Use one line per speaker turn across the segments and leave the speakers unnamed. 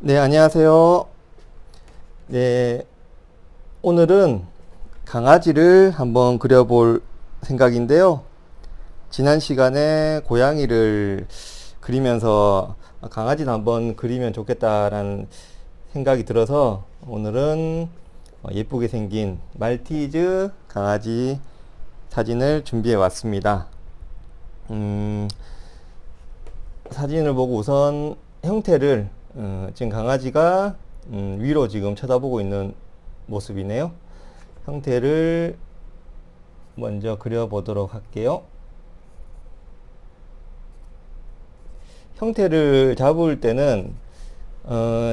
네, 안녕하세요. 네, 오늘은 강아지를 한번 그려볼 생각인데요. 지난 시간에 고양이를 그리면서 강아지도 한번 그리면 좋겠다라는 생각이 들어서 오늘은 예쁘게 생긴 말티즈 강아지 사진을 준비해 왔습니다. 음, 사진을 보고 우선 형태를 지금 강아지가 위로 지금 쳐다보고 있는 모습이네요. 형태를 먼저 그려보도록 할게요. 형태를 잡을 때는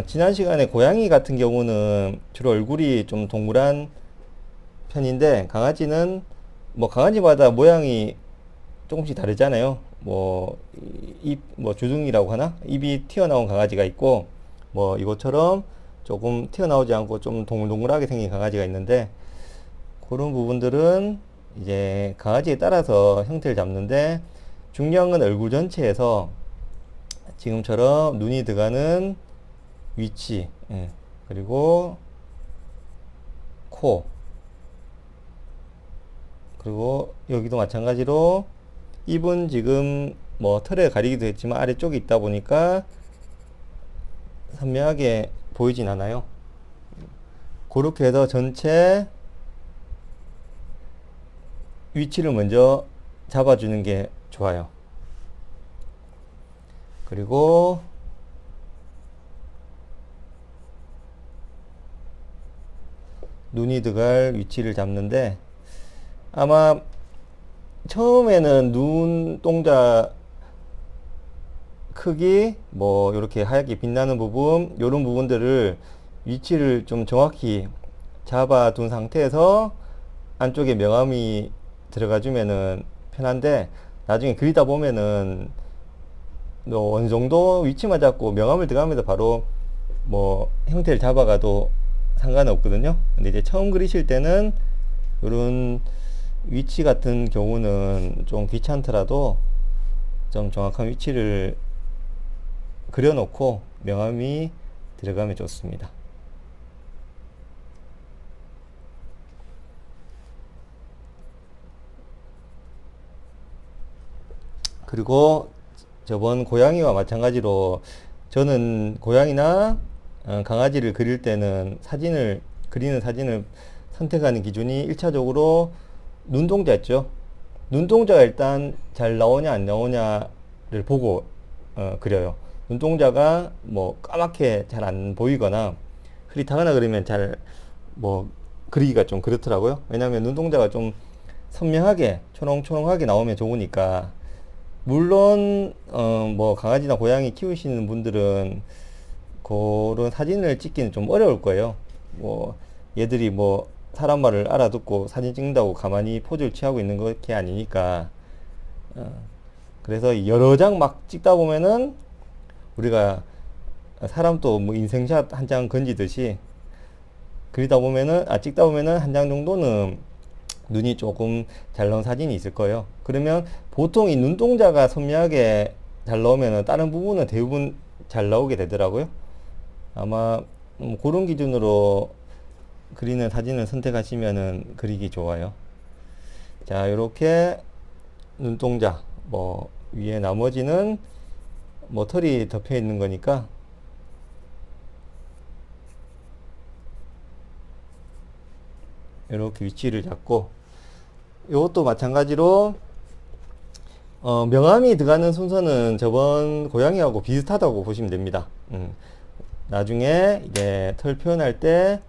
지난 시간에 고양이 같은 경우는 주로 얼굴이 좀 동그란 편인데 강아지는 뭐 강아지마다 모양이 조금씩 다르잖아요. 뭐, 뭐, 주둥이라고 하나? 입이 튀어나온 강아지가 있고, 뭐, 이것처럼 조금 튀어나오지 않고 좀 동글동글하게 생긴 강아지가 있는데, 그런 부분들은 이제 강아지에 따라서 형태를 잡는데, 중요한 건 얼굴 전체에서 지금처럼 눈이 들어가는 위치, 예, 그리고 코, 그리고 여기도 마찬가지로 입은 지금 뭐 털에 가리기도 했지만 아래쪽에 있다 보니까 선명하게 보이진 않아요. 그렇게 해서 전체 위치를 먼저 잡아주는 게 좋아요. 그리고 눈이 들어갈 위치를 잡는데 아마 처음에는 눈동자 크기, 뭐 이렇게 하얗게 빛나는 부분, 이런 부분들을 위치를 좀 정확히 잡아둔 상태에서 안쪽에 명암이 들어가주면은 편한데 나중에 그리다 보면은 어느 정도 위치만 잡고 명암을 들어가면서 바로 뭐 형태를 잡아가도 상관없거든요. 근데 이제 처음 그리실 때는 이런 위치 같은 경우는 좀 귀찮더라도 좀 정확한 위치를 그려놓고 명암이 들어가면 좋습니다. 그리고 저번 고양이와 마찬가지로 저는 고양이나 강아지를 그릴 때는 그리는 사진을 선택하는 기준이 1차적으로 눈동자였죠. 눈동자가 일단 잘 나오냐 안 나오냐를 보고 그려요. 눈동자가 뭐 까맣게 잘 안 보이거나 흐릿하거나 그러면 잘 뭐 그리기가 좀 그렇더라고요. 왜냐하면 눈동자가 좀 선명하게 초롱초롱하게 나오면 좋으니까. 물론 뭐 강아지나 고양이 키우시는 분들은 그런 사진을 찍기는 좀 어려울 거예요. 뭐 얘들이 뭐 사람 말을 알아듣고 사진 찍는다고 가만히 포즈를 취하고 있는 게 아니니까. 어, 그래서 여러 장 막 찍다 보면은 우리가 사람 또 뭐 인생샷 한 장 건지듯이 찍다 보면은 한 장 정도는 눈이 조금 잘 나온 사진이 있을 거예요. 그러면 보통 이 눈동자가 선명하게 잘 나오면은 다른 부분은 대부분 잘 나오게 되더라고요. 아마 그런 기준으로 그리는 사진을 선택하시면은 그리기 좋아요. 자, 이렇게 눈동자, 뭐 위에 나머지는 뭐 털이 덮여 있는 거니까 이렇게 위치를 잡고 이것도 마찬가지로 명암이 들어가는 순서는 저번 고양이하고 비슷하다고 보시면 됩니다. 나중에 이제 털 표현할 때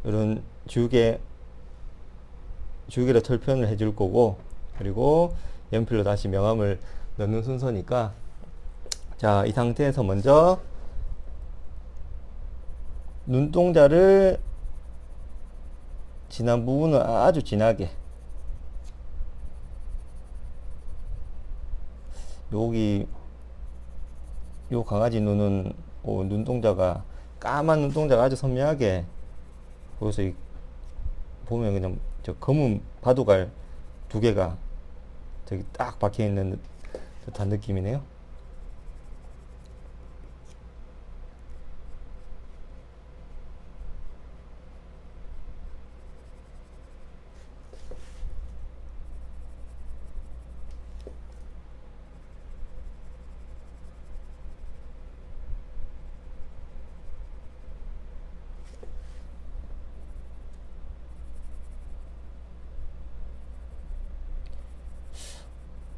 이런 지우개로 털 표현을 해줄 거고, 그리고 연필로 다시 명암을 넣는 순서니까. 자, 이 상태에서 먼저 눈동자를 진한 부분은 아주 진하게, 여기 요 강아지 눈은 눈동자가 까만 눈동자가 아주 선명하게 보여서 보면 그냥 저 검은 바둑알 두 개가 저기 딱 박혀 있는 듯한 느낌이네요.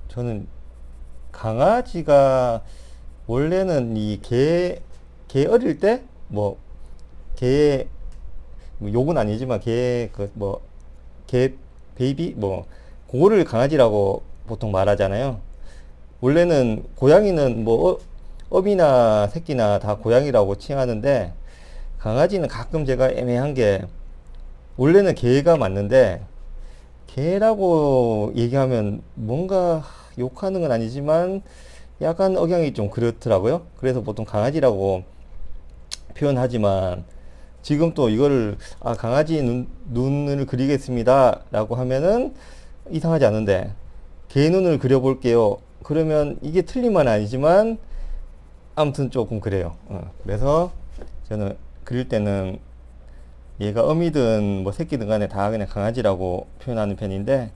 저는 강아지가 원래는 개 어릴 때, 뭐, 개, 뭐 욕은 아니지만 개 베이비, 뭐, 그거를 강아지라고 보통 말하잖아요. 원래는 고양이는 뭐, 업이나 새끼나 다 고양이라고 칭하는데, 강아지는 가끔 제가 애매한 게, 원래는 개가 맞는데, 개라고 얘기하면 뭔가 욕하는 건 아니지만 약간 억양이 좀 그렇더라고요. 그래서 보통 강아지라고 표현하지만 지금 또 이거를 강아지 눈을 그리겠습니다 라고 하면은 이상하지 않은데 개 눈을 그려볼게요. 그러면 이게 틀린 말 아니지만 아무튼 조금 그래요. 그래서 저는 그릴 때는 얘가 어미든 뭐 새끼든 간에 다 그냥 강아지라고 표현하는 편인데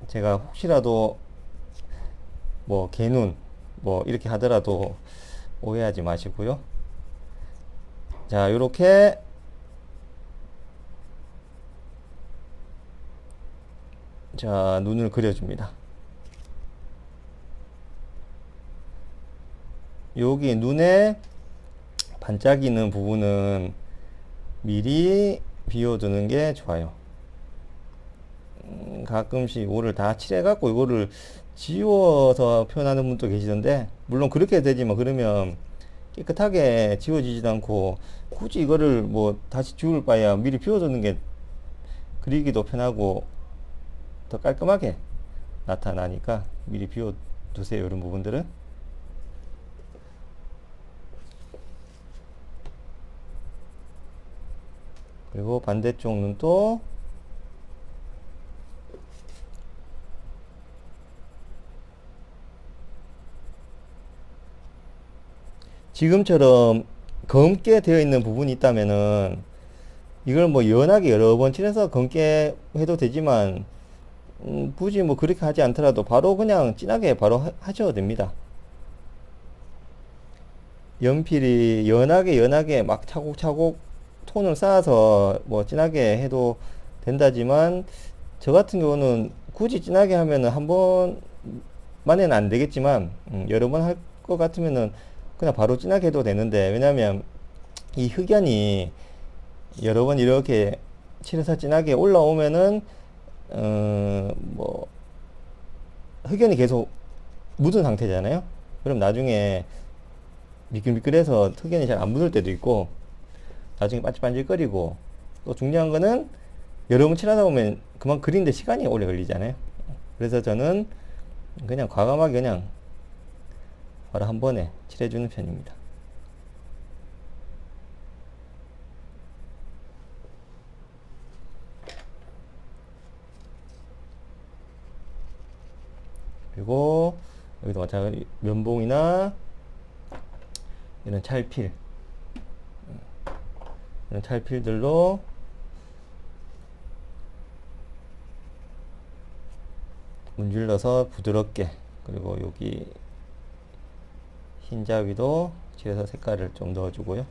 제가 혹시라도 뭐 개눈 뭐 이렇게 하더라도 오해하지 마시고요. 자, 요렇게 자, 눈을 그려줍니다. 여기 눈에 반짝이는 부분은 미리 비워두는 게 좋아요. 가끔씩 이거를 다 칠해갖고 이거를 지워서 표현하는 분도 계시던데, 물론 그렇게 되지만 그러면 깨끗하게 지워지지도 않고 굳이 이거를 뭐 다시 지울 바에야 미리 비워두는 게 그리기도 편하고 더 깔끔하게 나타나니까 미리 비워두세요. 이런 부분들은. 그리고 반대쪽 눈도 지금처럼 검게 되어 있는 부분이 있다면은 이걸 뭐 연하게 여러 번 칠해서 검게 해도 되지만 굳이 뭐 그렇게 하지 않더라도 바로 그냥 진하게 바로 하셔도 됩니다. 연필이 연하게 막 차곡차곡 톤을 쌓아서 뭐 진하게 해도 된다지만 저 같은 경우는 굳이 진하게 하면은 한 번만에는 안 되겠지만 여러 번 할 것 같으면은 그냥 바로 진하게 해도 되는데, 왜냐면 이 흑연이 여러 번 이렇게 칠해서 진하게 올라오면은 뭐 흑연이 계속 묻은 상태잖아요. 그럼 나중에 미끌미끌해서 흑연이 잘 안 묻을 때도 있고 나중에 반질반질거리고, 또 중요한 거는 여러 번 칠하다 보면 그만 그리는데 시간이 오래 걸리잖아요. 그래서 저는 그냥 과감하게 그냥 바로 한 번에 칠해주는 편입니다. 그리고 여기도 마찬가지 면봉이나 이런 찰필, 이런 찰필들로 문질러서 부드럽게, 그리고 여기 흰자위도 칠해서 색깔을 좀 넣어주고요.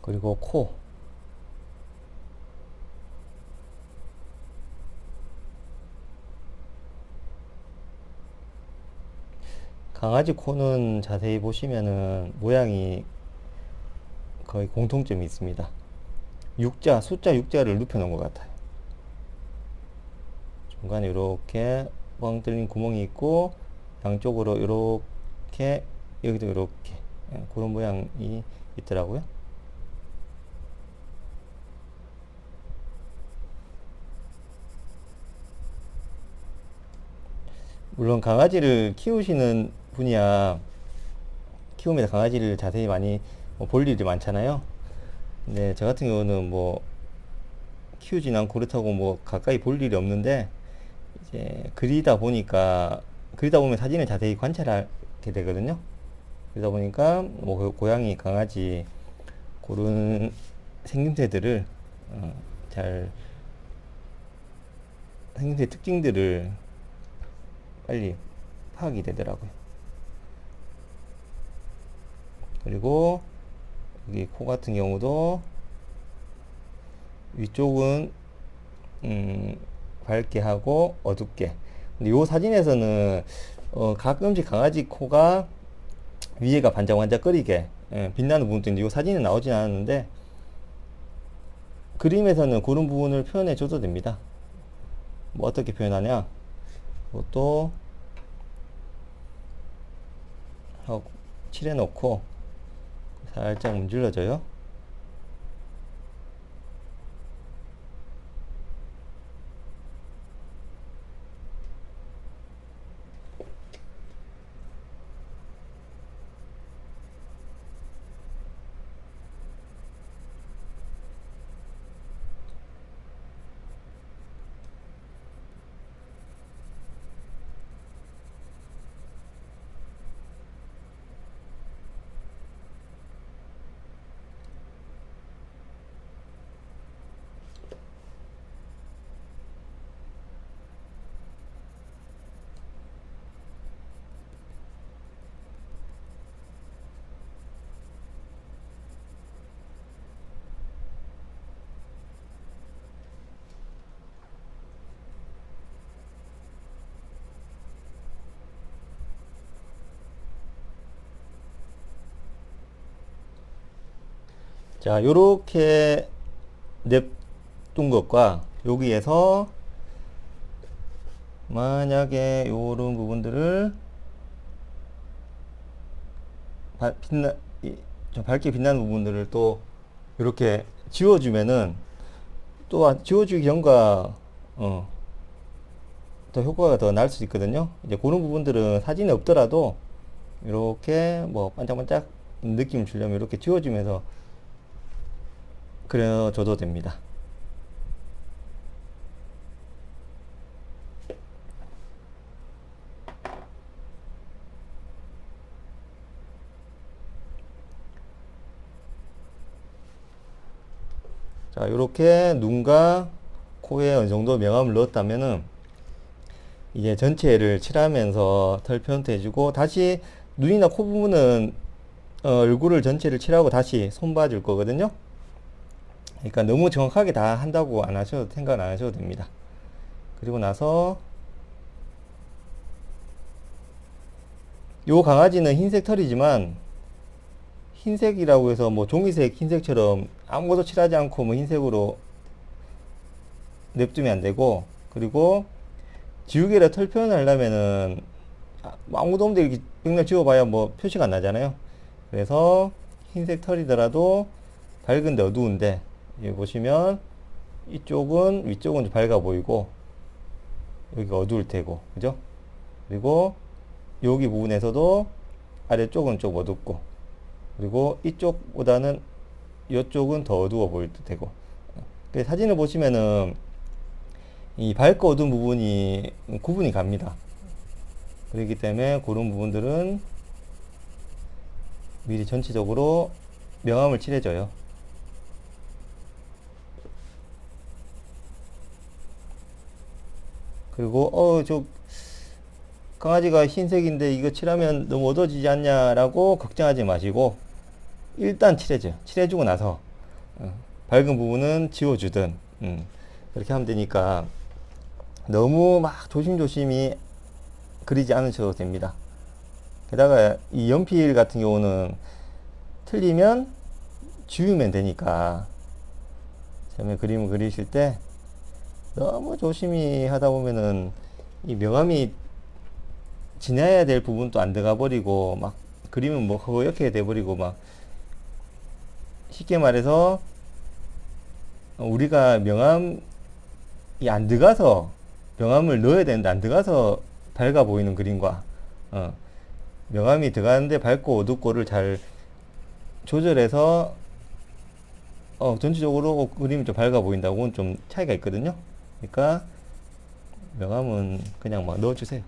그리고 코, 강아지 코는 자세히 보시면은 모양이 거의 공통점이 있습니다. 숫자 6자를 눕혀 놓은 것 같아요. 중간에 이렇게 뻥 뚫린 구멍이 있고 양쪽으로 이렇게, 여기도 이렇게 그런 모양이 있더라고요. 물론 강아지를 키우시는 분이야 키우면서 강아지를 자세히 많이 볼 일이 많잖아요. 근데 저 같은 경우는 뭐 키우진 않고 그렇다고 뭐 가까이 볼 일이 없는데, 이제 그리다 보면 사진을 자세히 관찰하게 되거든요. 그러다 보니까 뭐 고양이, 강아지 그런 생김새들을 잘 생김새 특징들을 빨리 파악이 되더라고요. 그리고 여기 코 같은 경우도 위쪽은 밝게 하고 어둡게. 근데 요 사진에서는 가끔씩 강아지 코가 위에가 반짝반짝거리게 빛나는 부분도 있는데 요 사진은 나오진 않았는데, 그림에서는 그런 부분을 표현해 줘도 됩니다. 뭐 어떻게 표현하냐, 그것도 하고 칠해 놓고 살짝 문질러줘요. 자, 요렇게 냅둔 것과 여기에서 만약에 요런 부분들을 좀 밝게 빛나는 부분들을 또 이렇게 지워주면은, 또 지워주기 전과 더 효과가 더 날 수 있거든요. 이제 그런 부분들은 사진에 없더라도 이렇게 뭐 반짝반짝 느낌을 주려면 이렇게 지워주면서 그려줘도 됩니다. 자, 이렇게 눈과 코에 어느 정도 명암을 넣었다면은 이제 전체를 칠하면서 털 표현도 해주고, 다시 눈이나 코 부분은 얼굴을 전체를 칠하고 다시 손봐 줄 거거든요. 그러니까 너무 정확하게 다 한다고 생각 안 하셔도 됩니다. 그리고 나서 요 강아지는 흰색 털이지만, 흰색이라고 해서 뭐 종이색 흰색처럼 아무것도 칠하지 않고 뭐 흰색으로 냅두면 안 되고, 그리고 지우개로 털 표현을 하려면은 아무도 없는데 이렇게 백날 지워봐야 뭐 표시가 안 나잖아요. 그래서 흰색 털이더라도 밝은데 어두운데, 여기 보시면 위쪽은 좀 밝아 보이고 여기가 어두울 테고, 그죠? 그리고 여기 부분에서도 아래쪽은 좀 어둡고, 그리고 이쪽보다는 이쪽은 더 어두워 보일 테고. 사진을 보시면은 이 밝고 어두운 부분이 구분이 갑니다. 그렇기 때문에 그런 부분들은 미리 전체적으로 명암을 칠해줘요. 그리고 저 강아지가 흰색인데 이거 칠하면 너무 어두워지지 않냐라고 걱정하지 마시고, 일단 칠해주고 나서 밝은 부분은 지워주든 그렇게 하면 되니까 너무 막 조심조심히 그리지 않으셔도 됩니다. 게다가 이 연필 같은 경우는 틀리면 지우면 되니까, 처음에 그림을 그리실 때 너무 조심히 하다 보면은 이 명암이 지나야 될 부분도 안 들어가 버리고, 막 그림은 뭐 허옇게 돼 버리고, 막 쉽게 말해서 우리가 명암이 안 들어가서 명암을 넣어야 되는데 안 들어가서 밝아 보이는 그림과 명암이 들어가는데 밝고 어둡고를 잘 조절해서 전체적으로 그림이 좀 밝아 보인다고는 좀 차이가 있거든요. 그러니까 명암은 그냥 막 넣어주세요.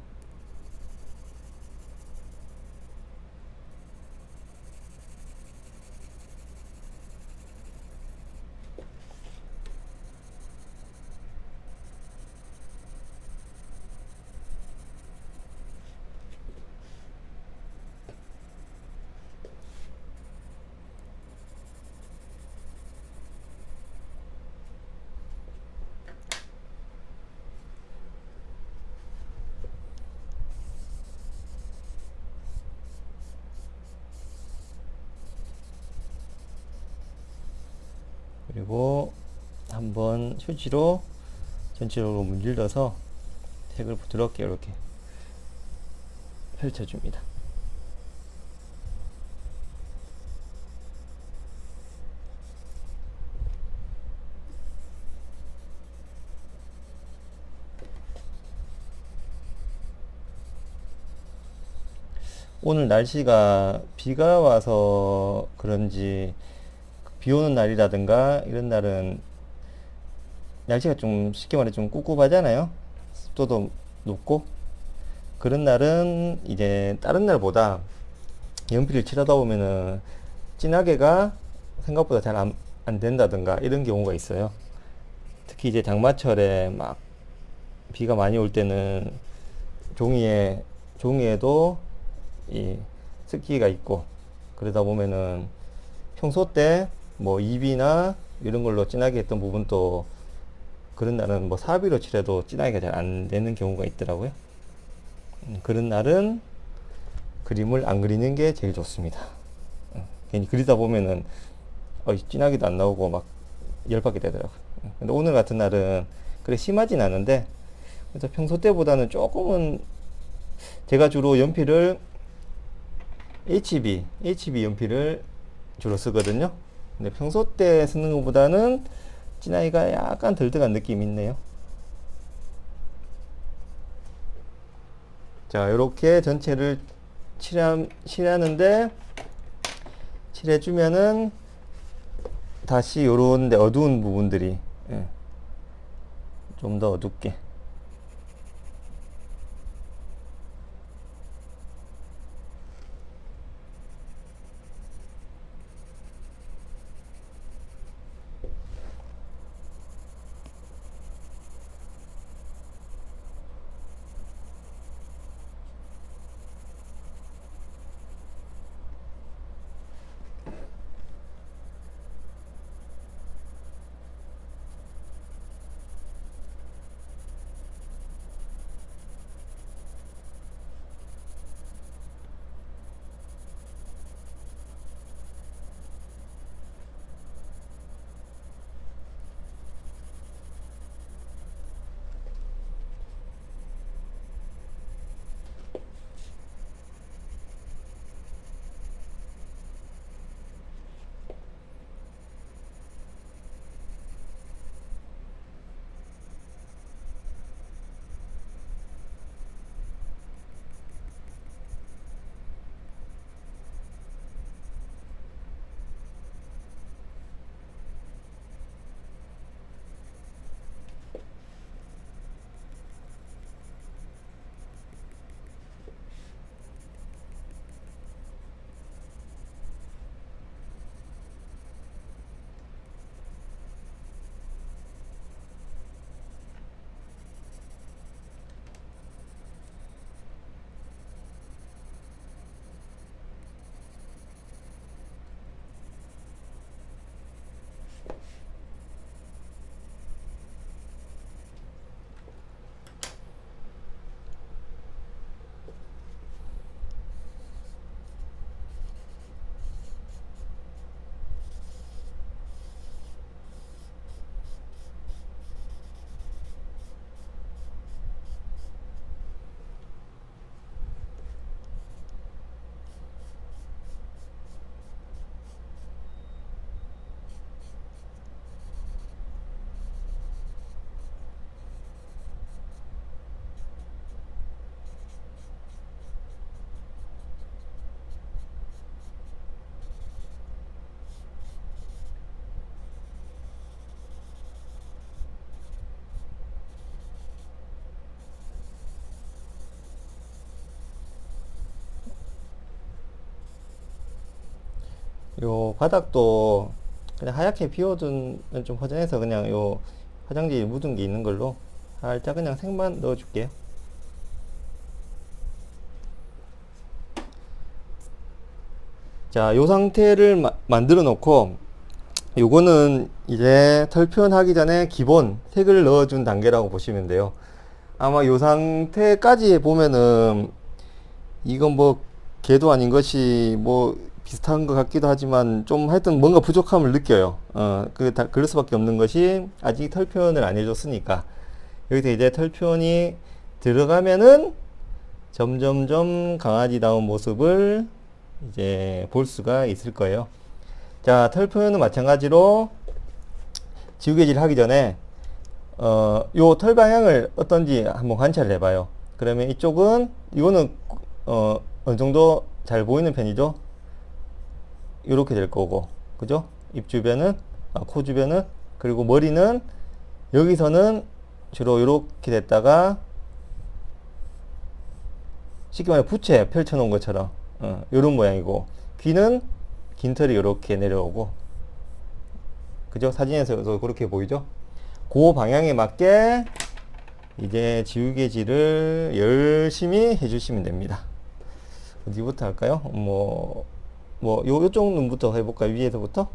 그리고 한번 휴지로 전체적으로 문질러서 색을 부드럽게 이렇게 펼쳐줍니다. 오늘 날씨가 비가 와서 그런지 비 오는 날이라든가 이런 날은 날씨가 좀 쉽게 말해 좀 꿉꿉하잖아요. 습도도 높고 그런 날은 이제 다른 날보다 연필을 칠하다 보면은 진하게가 생각보다 잘 안 된다든가 이런 경우가 있어요. 특히 이제 장마철에 막 비가 많이 올 때는 종이에도 이 습기가 있고 그러다 보면은 평소 때 뭐 입이나 이런 걸로 진하게 했던 부분도 그런 날은 뭐 사비로 칠해도 진하게 잘 안 되는 경우가 있더라고요. 그런 날은 그림을 안 그리는 게 제일 좋습니다. 괜히 그리다 보면은 진하게도 안 나오고 막 열받게 되더라고요. 근데 오늘 같은 날은 그래 심하진 않은데 그래서 평소 때보다는 조금은 제가 주로 연필을 HB 연필을 주로 쓰거든요. 근데 평소 때 쓰는 것보다는 진하기가 약간 덜 들어간 느낌이 있네요. 자, 이렇게 전체를 칠하는데 칠해주면은 다시 요런데 어두운 부분들이 좀 더 어둡게 요 바닥도 그냥 하얗게 비워둔 좀 허전해서 그냥 요 화장지 묻은 게 있는 걸로 살짝 그냥 색만 넣어 줄게요. 자, 요 상태를 만들어 놓고 요거는 이제 털 표현하기 전에 기본 색을 넣어준 단계라고 보시면 돼요. 아마 요 상태까지 보면은 이건 뭐 개도 아닌 것이 뭐 비슷한 것 같기도 하지만 좀 하여튼 뭔가 부족함을 느껴요. 그럴 수밖에 없는 것이 아직 털 표현을 안 해줬으니까. 여기서 이제 털 표현이 들어가면은 점점점 강아지다운 모습을 이제 볼 수가 있을 거예요. 자, 털 표현은 마찬가지로 지우개질 하기 전에 요 털 방향을 어떤지 한번 관찰을 해봐요. 그러면 이쪽은 이거는 어느 정도 잘 보이는 편이죠. 이렇게 될 거고, 그죠? 입 주변은, 코 주변은, 그리고 머리는 여기서는 주로 이렇게 됐다가 쉽게 말해 부채 펼쳐놓은 것처럼 이런 모양이고, 귀는 긴 털이 이렇게 내려오고, 그죠? 사진에서도 그렇게 보이죠? 그 방향에 맞게 이제 지우개질을 열심히 해주시면 됩니다. 어디부터 할까요? 요쪽 눈부터 해볼까요? 위에서부터?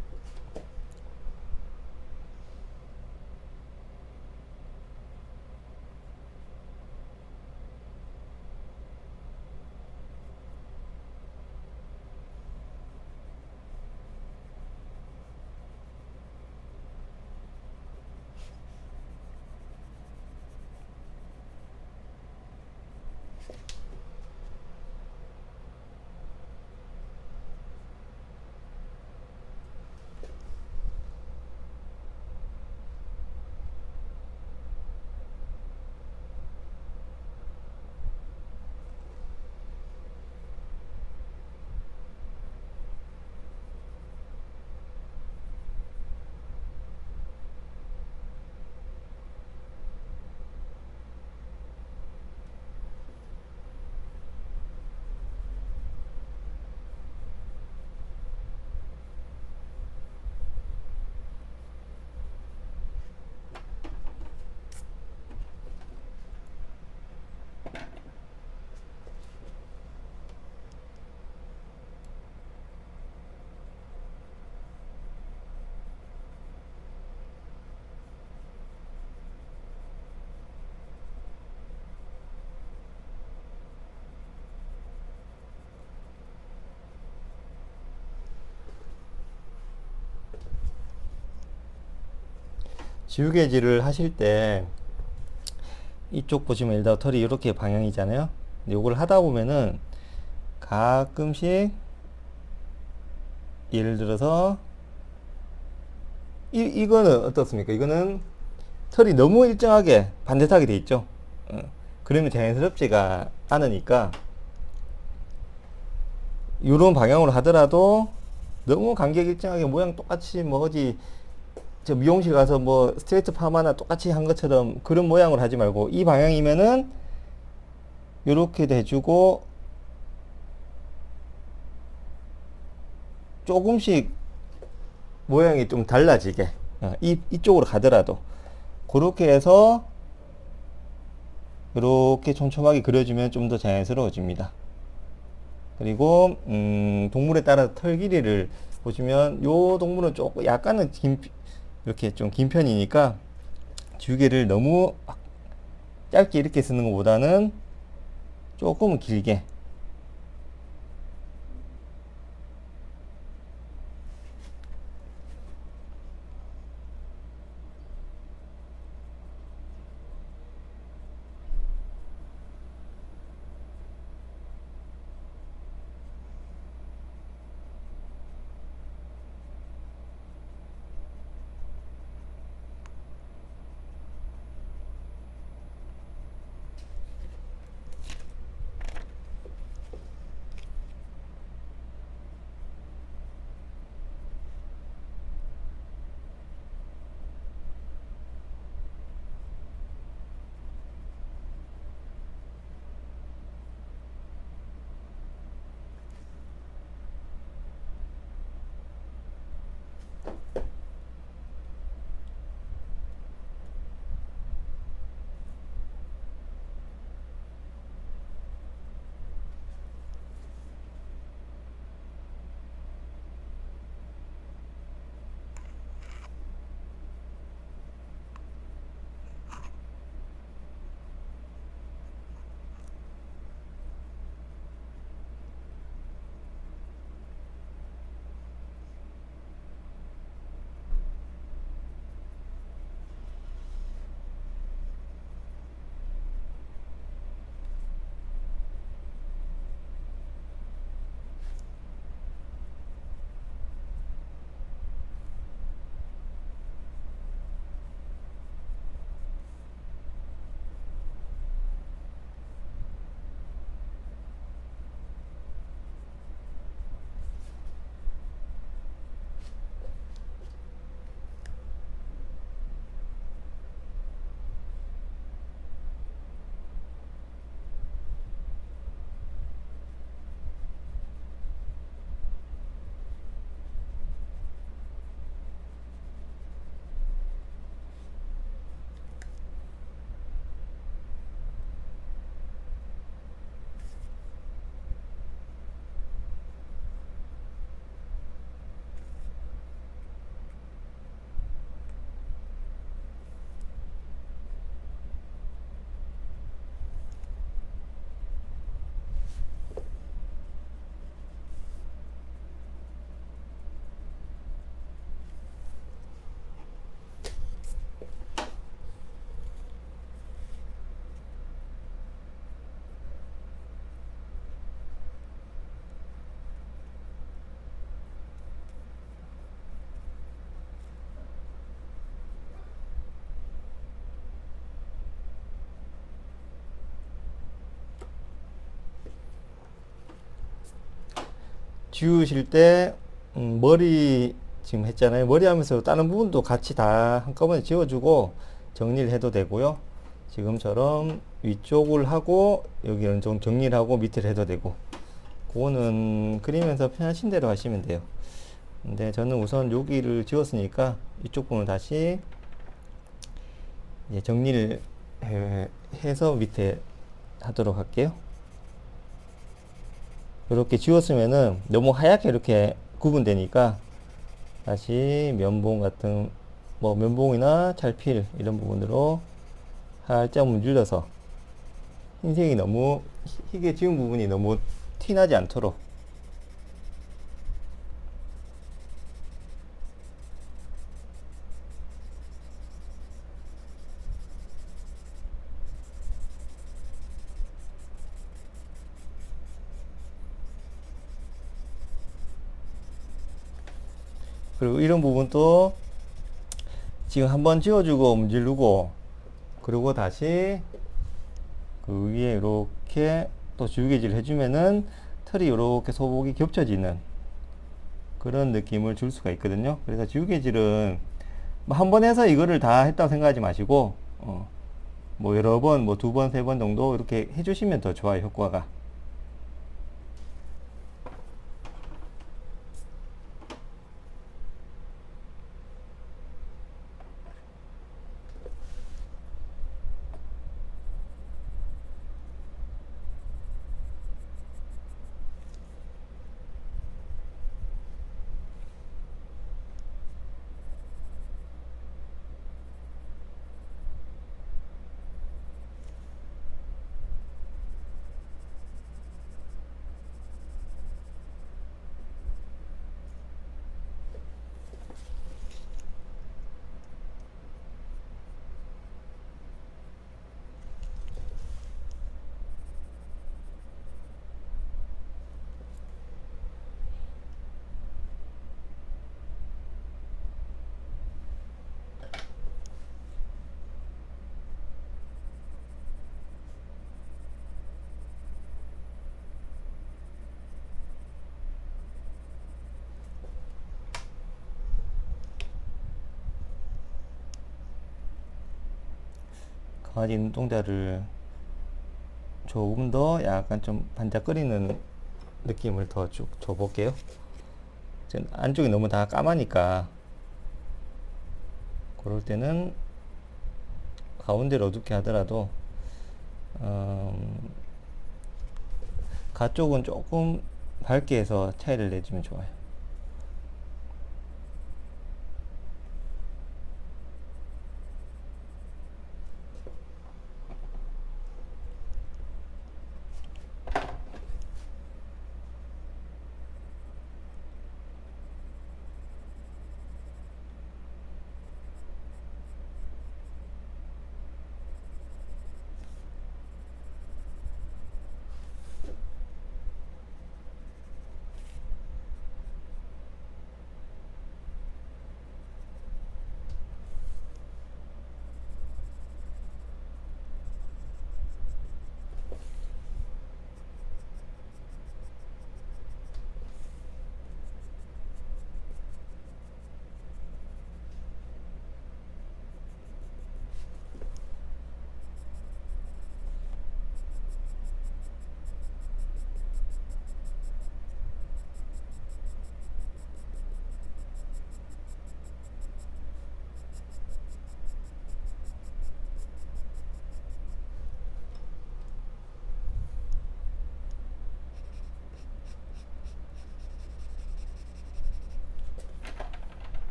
지우개질을 하실 때 이쪽 보시면 일단 털이 이렇게 방향이잖아요. 근데 요걸 하다 보면은 가끔씩 예를 들어서 이거는 어떻습니까? 이거는 털이 너무 일정하게 반듯하게 돼 있죠. 그러면 자연스럽지가 않으니까 이런 방향으로 하더라도 너무 간격 일정하게 모양 똑같이 뭐 어디 저 미용실 가서 뭐 스트레이트 파마나 똑같이 한 것처럼 그런 모양으로 하지 말고 이 방향이면은 요렇게 해주고 조금씩 모양이 좀 달라지게 이쪽으로 가더라도 그렇게 해서 이렇게 촘촘하게 그려주면 좀 더 자연스러워집니다. 그리고 동물에 따라 털 길이를 보시면 요 동물은 조금 약간은 이렇게 좀 긴 편이니까 지우개를 너무 짧게 이렇게 쓰는 것보다는 조금 길게 지우실 때 머리 지금 했잖아요. 머리 하면서 다른 부분도 같이 다 한꺼번에 지워주고 정리를 해도 되고요. 지금처럼 위쪽을 하고 여기는 좀 정리를 하고 밑을 해도 되고, 그거는 그리면서 편하신 대로 하시면 돼요. 근데 저는 우선 여기를 지웠으니까 이쪽 부분을 다시 이제 정리를 해서 밑에 하도록 할게요. 이렇게 지웠으면은 너무 하얗게 이렇게 구분되니까 다시 면봉 같은, 뭐 면봉이나 찰필 이런 부분으로 살짝 문질러서 흰색이 너무, 희게 지운 부분이 너무 티나지 않도록. 그리고 이런 부분도 지금 한번 지워주고 문지르고, 그리고 다시 그 위에 이렇게 또 지우개질 해주면은 털이 이렇게 소복이 겹쳐지는 그런 느낌을 줄 수가 있거든요. 그래서 지우개질은 뭐 한 번 해서 이거를 다 했다고 생각하지 마시고, 뭐 여러 번, 뭐 두 번, 세 번 정도 이렇게 해주시면 더 좋아요, 효과가. 강아지 눈동자를 조금 더 약간 좀 반짝거리는 느낌을 더 쭉 줘볼게요. 지금 안쪽이 너무 다 까마니까 그럴 때는 가운데를 어둡게 하더라도 가쪽은 조금 밝게 해서 차이를 내주면 좋아요.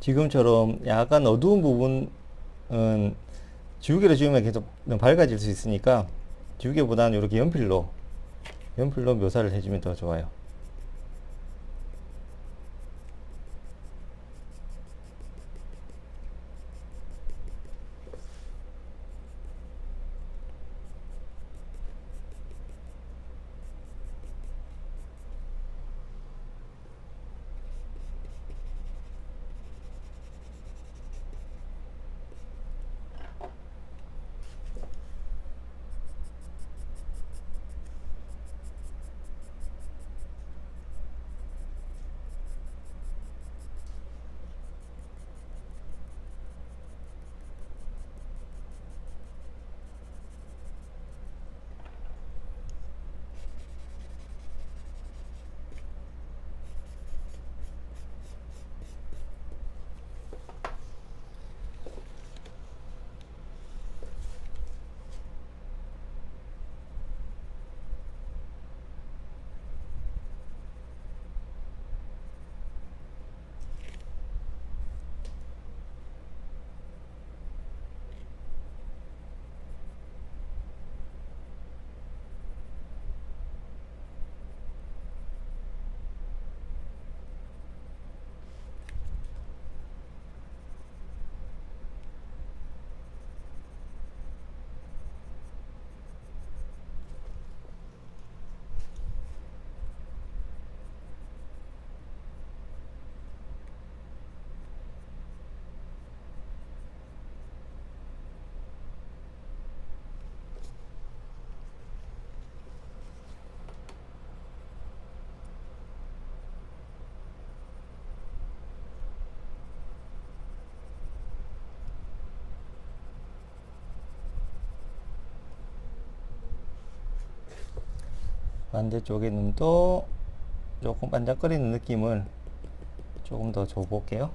지금처럼 약간 어두운 부분은 지우개로 지우면 계속 밝아질 수 있으니까 지우개보다는 이렇게 연필로 묘사를 해주면 더 좋아요. 반대쪽의 눈도 조금 반짝거리는 느낌을 조금 더 줘볼게요.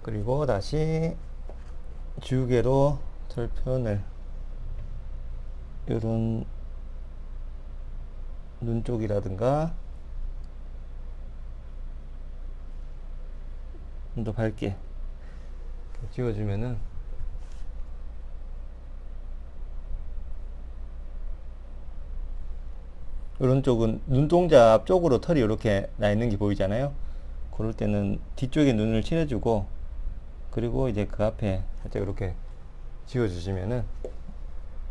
그리고 다시 지우개로 털 표현을 요런 눈 쪽이라든가 좀 더 밝게 지워주면은 이런 쪽은 눈동자 앞쪽으로 털이 이렇게 나 있는 게 보이잖아요. 그럴 때는 뒤쪽에 눈을 칠해주고 그리고 이제 그 앞에 살짝 이렇게 지워주시면은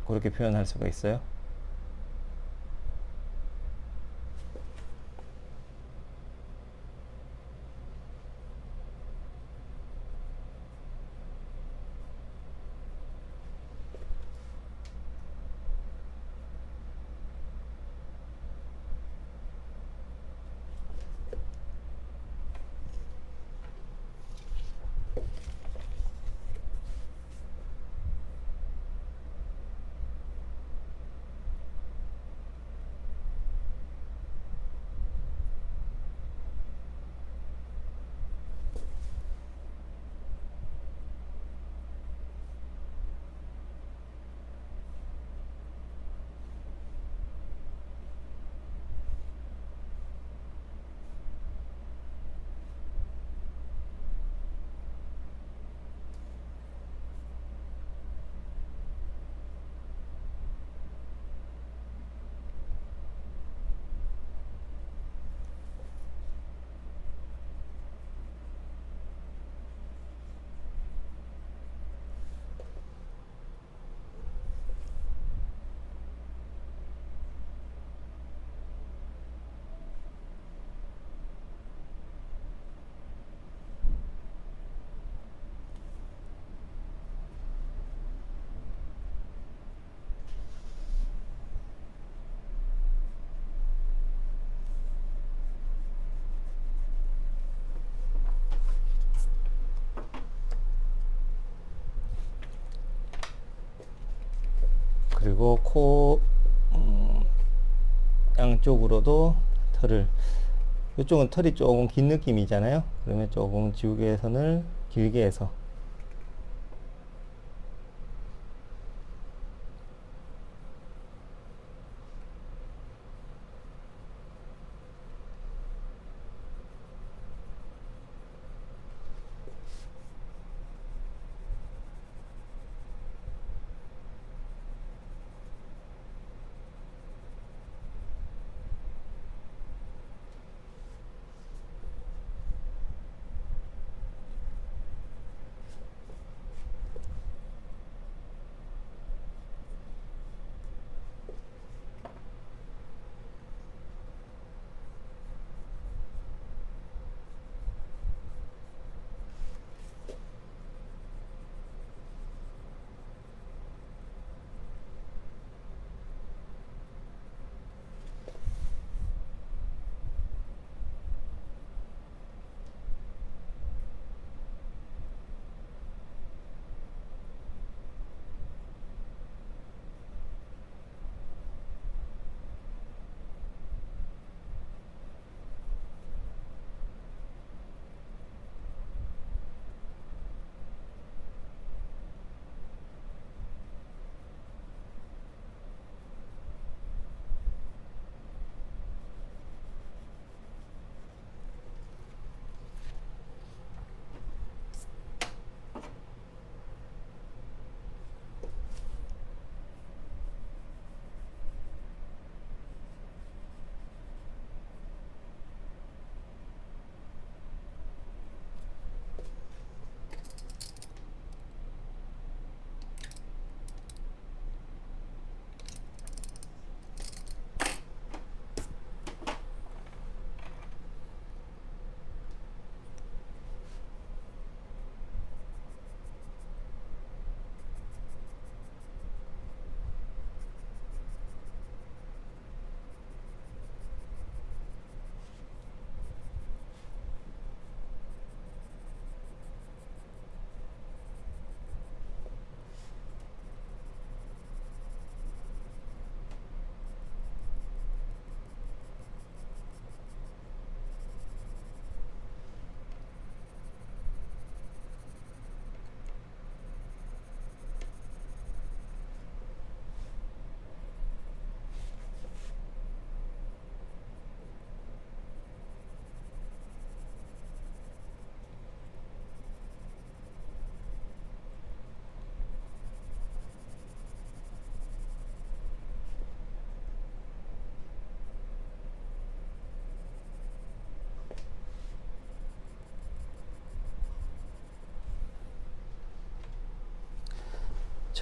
그렇게 표현할 수가 있어요. 그리고 코 양쪽으로도 털을 이쪽은 털이 조금 긴 느낌이잖아요. 그러면 조금 지우개 선을 길게 해서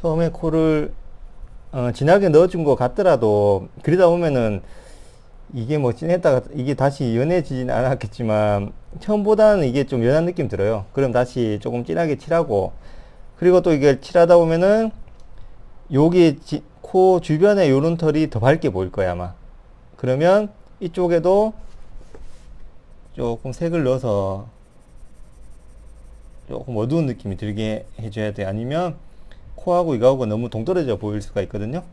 처음에 코를 진하게 넣어준 것 같더라도 그러다 보면은 이게 뭐 진했다가 이게 다시 연해지진 않았겠지만 처음보다는 이게 좀 연한 느낌 들어요. 그럼 다시 조금 진하게 칠하고, 그리고 또 이게 칠하다 보면은 여기 코 주변에 요런 털이 더 밝게 보일 거야 아마. 그러면 이쪽에도 조금 색을 넣어서 조금 어두운 느낌이 들게 해줘야 돼. 아니면 코하고 이거하고 너무 동떨어져 보일 수가 있거든요.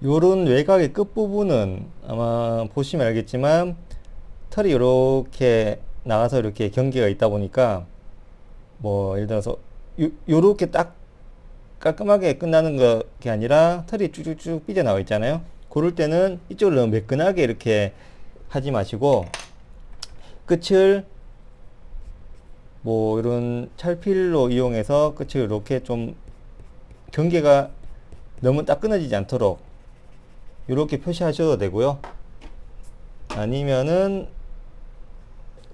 요런 외곽의 끝부분은 아마 보시면 알겠지만 털이 이렇게 나가서 이렇게 경계가 있다 보니까 뭐 예를 들어서 요렇게 딱 깔끔하게 끝나는 게 아니라 털이 쭉쭉쭉 삐져나와 있잖아요. 그럴 때는 이쪽을 너무 매끈하게 이렇게 하지 마시고 끝을 뭐 이런 찰필로 이용해서 끝을 이렇게 좀 경계가 너무 딱 끊어지지 않도록 이렇게 표시하셔도 되고요. 아니면은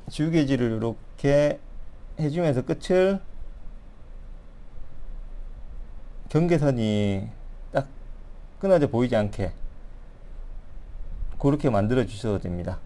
지우개질을 이렇게 해주면서 끝을 경계선이 딱 끊어져 보이지 않게 그렇게 만들어 주셔도 됩니다.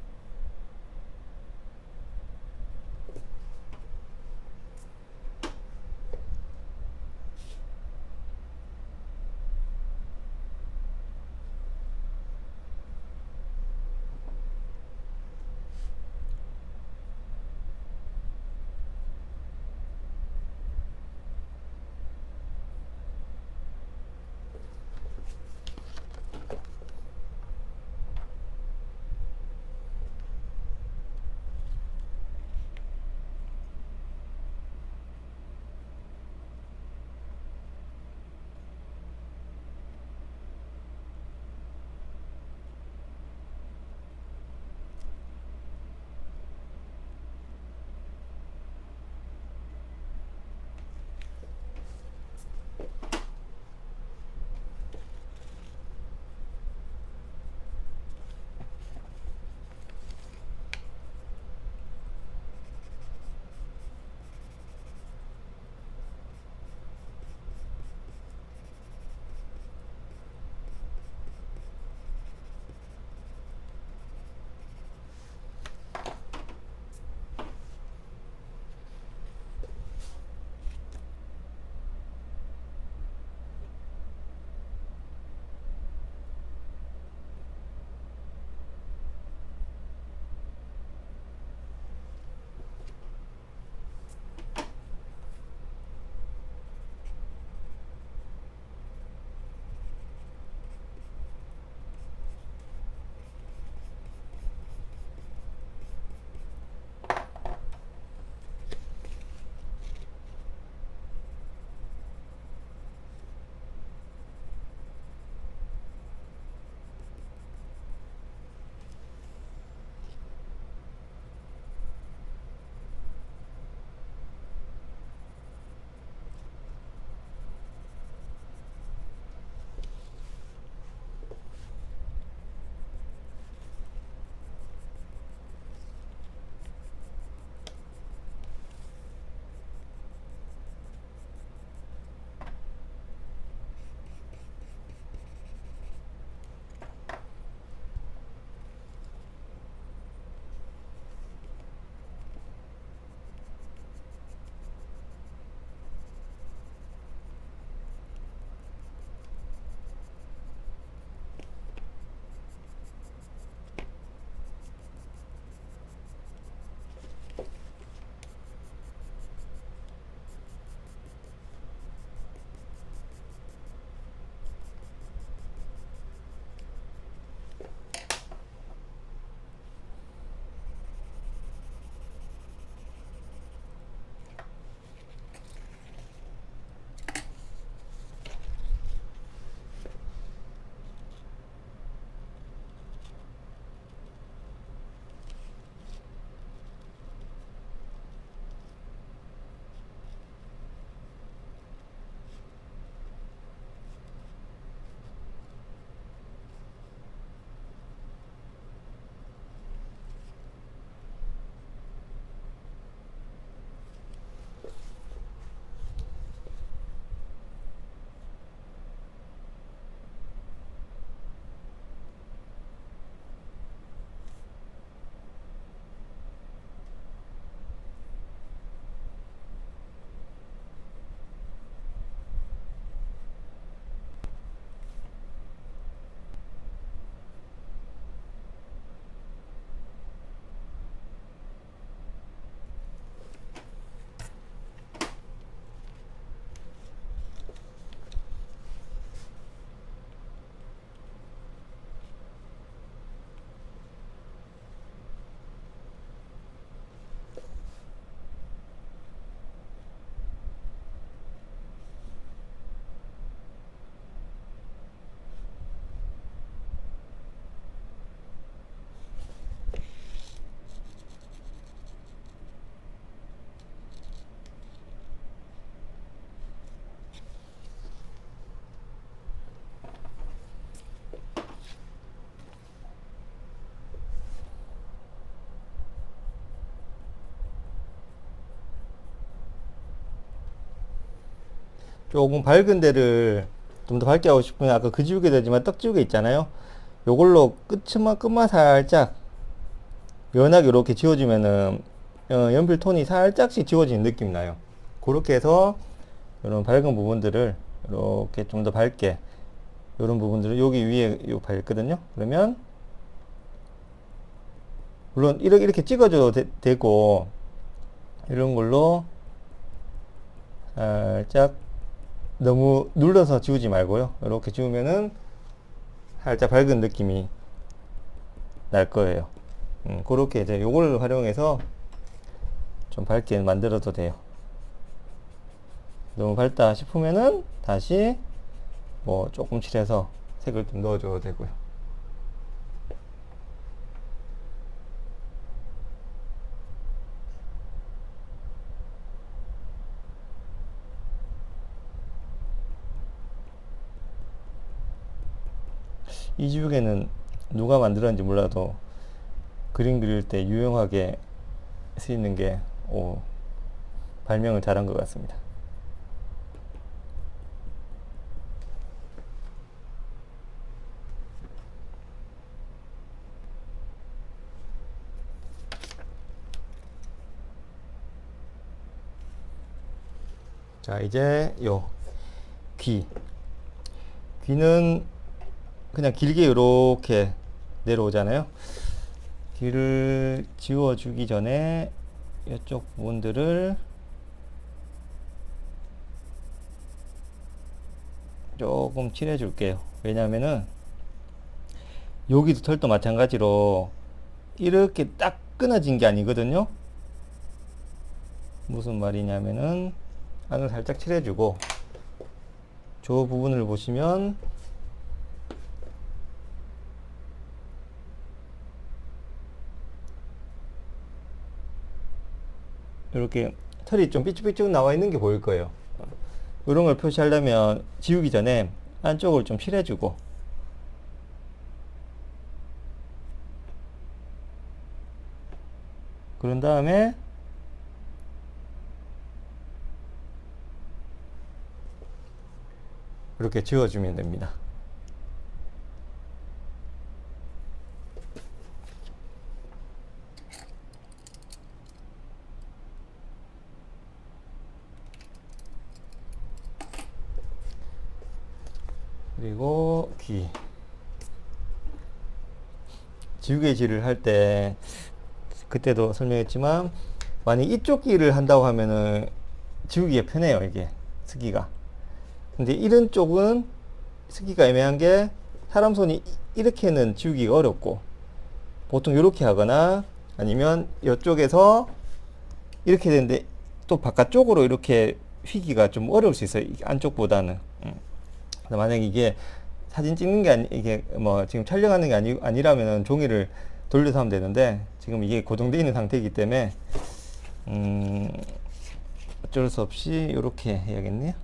조금 밝은 데를 좀 더 밝게 하고 싶으면 아까 그 지우개 되지만 떡 지우개 있잖아요. 요걸로 끝만 살짝 연하게 이렇게 지워주면은 연필 톤이 살짝씩 지워지는 느낌이 나요. 그렇게 해서 이런 밝은 부분들을 이렇게 좀 더 밝게, 이런 부분들을 여기 위에 요 밝거든요. 그러면 물론 이렇게 찍어줘도 되고, 이런 걸로 살짝 너무 눌러서 지우지 말고요. 이렇게 지우면은 살짝 밝은 느낌이 날 거예요. 그렇게 이제 요걸 활용해서 좀 밝게 만들어도 돼요. 너무 밝다 싶으면은 다시 뭐 조금 칠해서 색을 좀 넣어줘도 되고요. 이 지우개는 누가 만들었는지 몰라도 그림 그릴 때 유용하게 쓰이는 게 발명을 잘한 것 같습니다. 자, 이제 귀는 그냥 길게 이렇게 내려오잖아요. 귀를 지워주기 전에 이쪽 부분들을 조금 칠해 줄게요. 왜냐면은 여기도 털도 마찬가지로 이렇게 딱 끊어진 게 아니거든요. 무슨 말이냐면은 안을 살짝 칠해주고, 저 부분을 보시면 이렇게 털이 좀 삐쭉삐쭉 나와 있는 게 보일 거예요. 이런 걸 표시하려면 지우기 전에 안쪽을 좀 칠해주고, 그런 다음에 이렇게 지워주면 됩니다. 그리고 귀 지우개질을 할 때 그때도 설명했지만, 만약 이쪽 귀를 한다고 하면은 지우기가 편해요, 이게 쓰기가. 근데 이런 쪽은 쓰기가 애매한 게, 사람 손이 이렇게는 지우기가 어렵고, 보통 이렇게 하거나 아니면 이쪽에서 이렇게 되는데 또 바깥쪽으로 이렇게 휘기가 좀 어려울 수 있어요, 안쪽보다는. 만약 이게 사진 찍는 게 이게 뭐 지금 촬영하는 게 아니라면 종이를 돌려서 하면 되는데, 지금 이게 고정되어 있는 상태이기 때문에 어쩔 수 없이 이렇게 해야겠네요.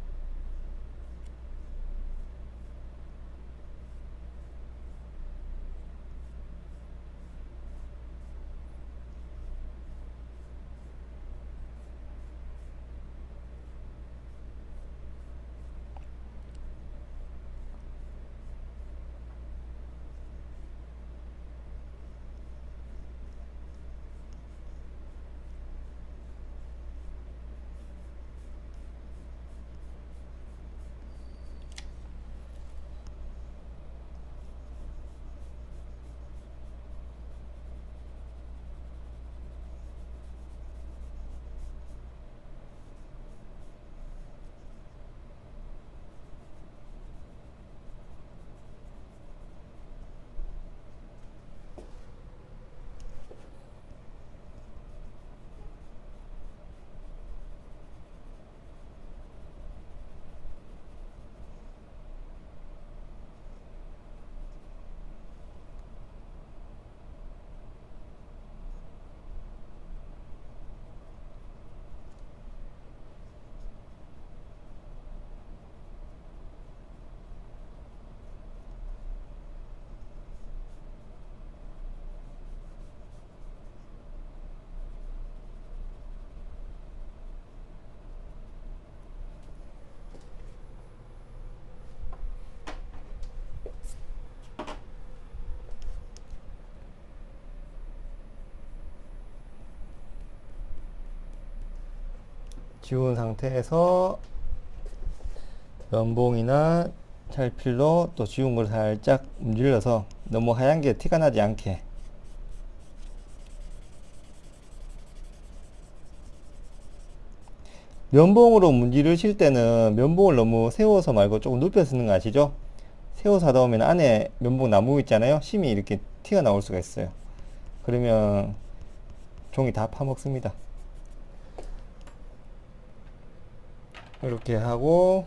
지운 상태에서 면봉이나 찰필로 또 지운 걸 살짝 문질러서 너무 하얀 게 티가 나지 않게. 면봉으로 문지르실 때는 면봉을 너무 세워서 말고 조금 눕혀 쓰는 거 아시죠? 세워서 하다 보면 안에 면봉 나무 있잖아요. 심이 이렇게 티가 나올 수가 있어요. 그러면 종이 다 파먹습니다. 이렇게 하고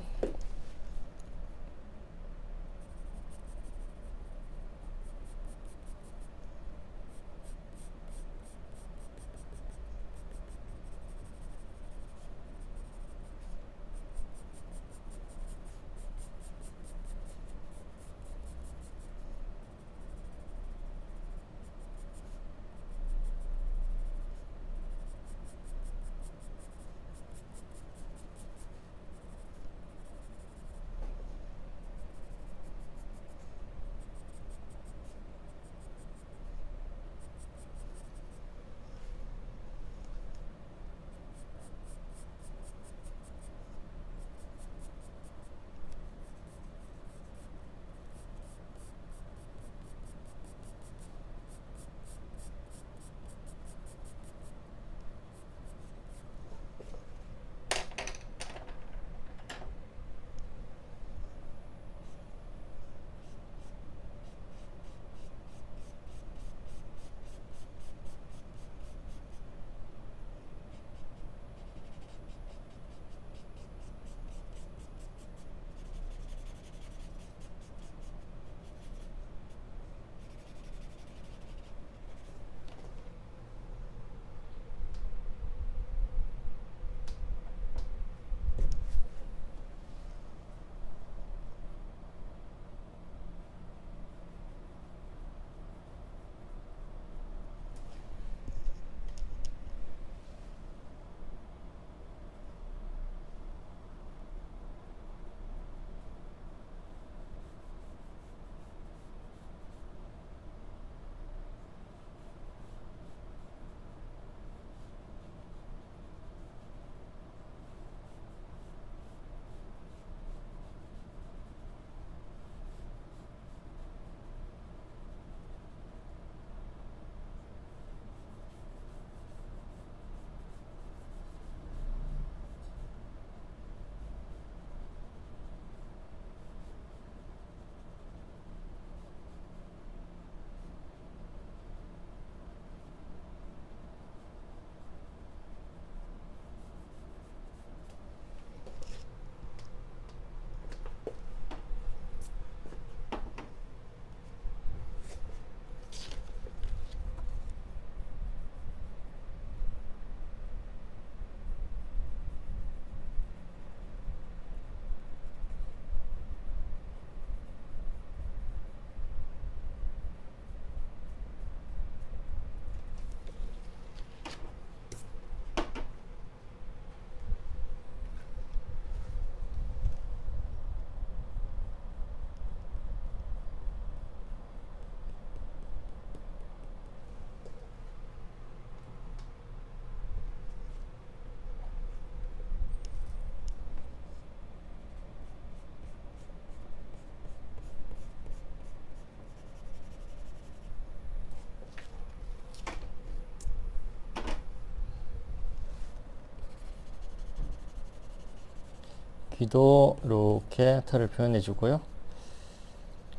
귀도 이렇게 털을 표현해 주고요.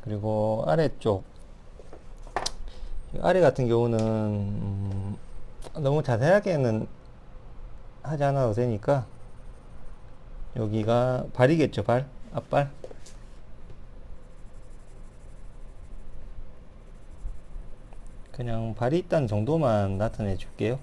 그리고 아래쪽, 아래 같은 경우는 너무 자세하게는 하지 않아도 되니까 여기가 발이겠죠. 발, 앞발. 그냥 발이 있다는 정도만 나타내 줄게요.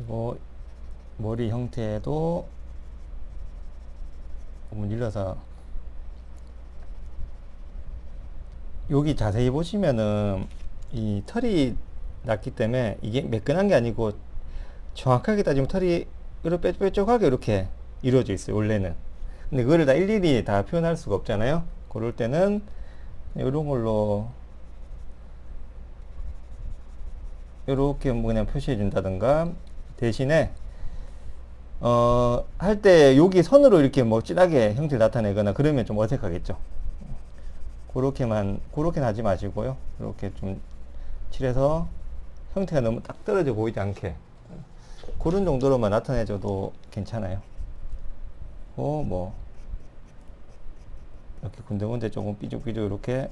그리고 머리 형태도 조금 일러서 여기 자세히 보시면은 이 털이 났기 때문에 이게 매끈한 게 아니고 정확하게 따지면 털이 이렇게 뾰족하게 이렇게 이루어져 있어요 원래는. 근데 그거를 다 일일이 다 표현할 수가 없잖아요. 그럴 때는 이런 걸로 이렇게 뭐 그냥 표시해 준다든가, 대신에 할 때 여기 선으로 이렇게 뭐 진하게 형태를 나타내거나 그러면 좀 어색하겠죠. 그렇게는 하지 마시고요. 이렇게 좀 칠해서 형태가 너무 딱 떨어져 보이지 않게 그런 정도로만 나타내줘도 괜찮아요. 뭐 이렇게 군데군데 조금 삐죽삐죽 이렇게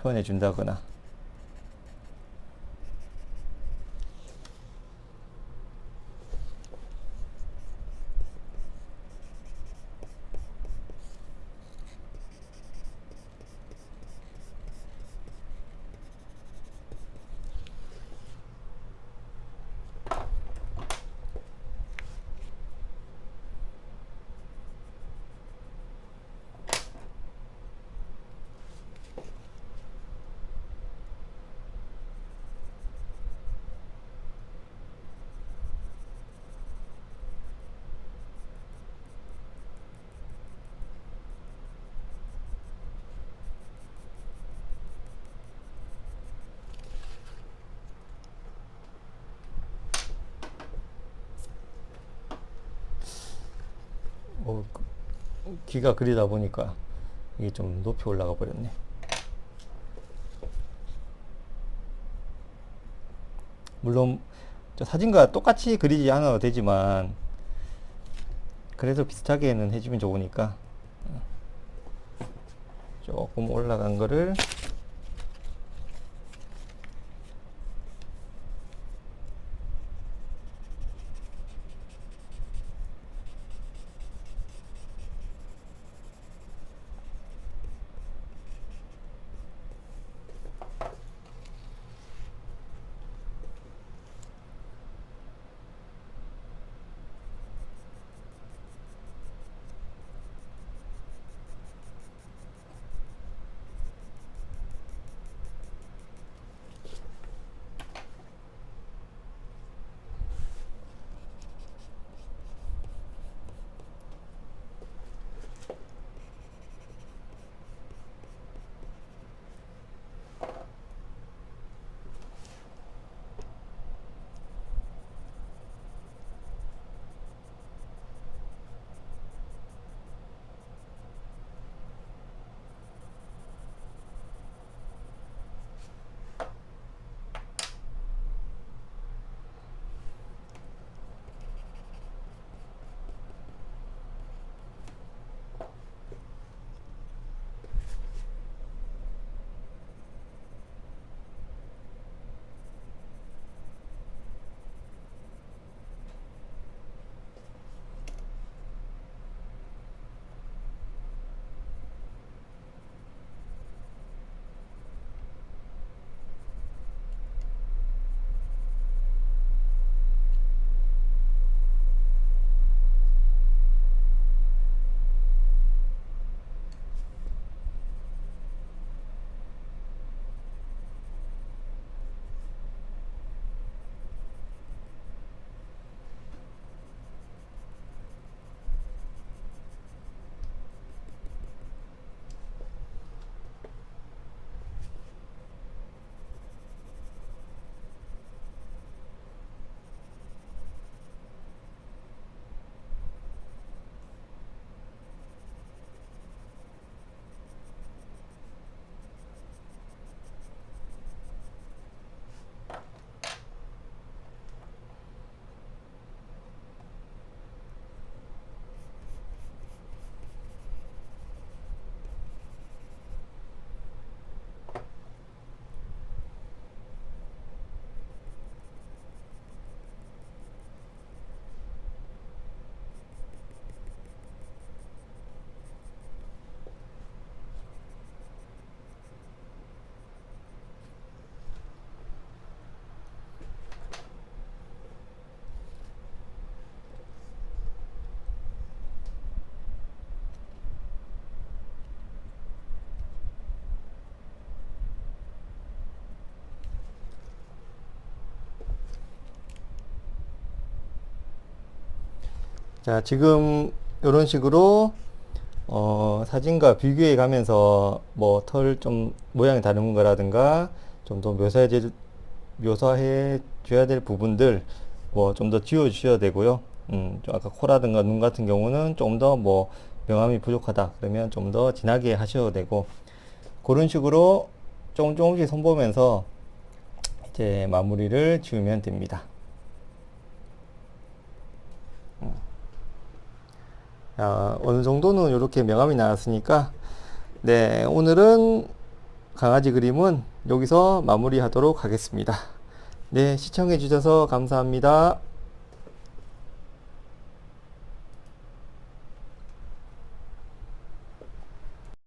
표현해 준다거나. 귀가 그리다 보니까 이게 좀 높이 올라가 버렸네. 물론 저 사진과 똑같이 그리지 않아도 되지만 그래도 비슷하게는 해주면 좋으니까 조금 올라간 거를 자, 지금 이런 식으로 사진과 비교해 가면서 뭐 털 좀 모양이 다른 거라든가 좀 더 묘사해 줘야 될 부분들 뭐 좀 더 지워 주셔야 되고요. 좀 아까 코라든가 눈 같은 경우는 좀 더 뭐 명암이 부족하다 그러면 좀 더 진하게 하셔도 되고, 그런 식으로 조금씩 손보면서 이제 마무리를 지으면 됩니다. 어느 정도는 이렇게 명암이 나왔으니까, 네, 오늘은 강아지 그림은 여기서 마무리하도록 하겠습니다. 네, 시청해 주셔서 감사합니다.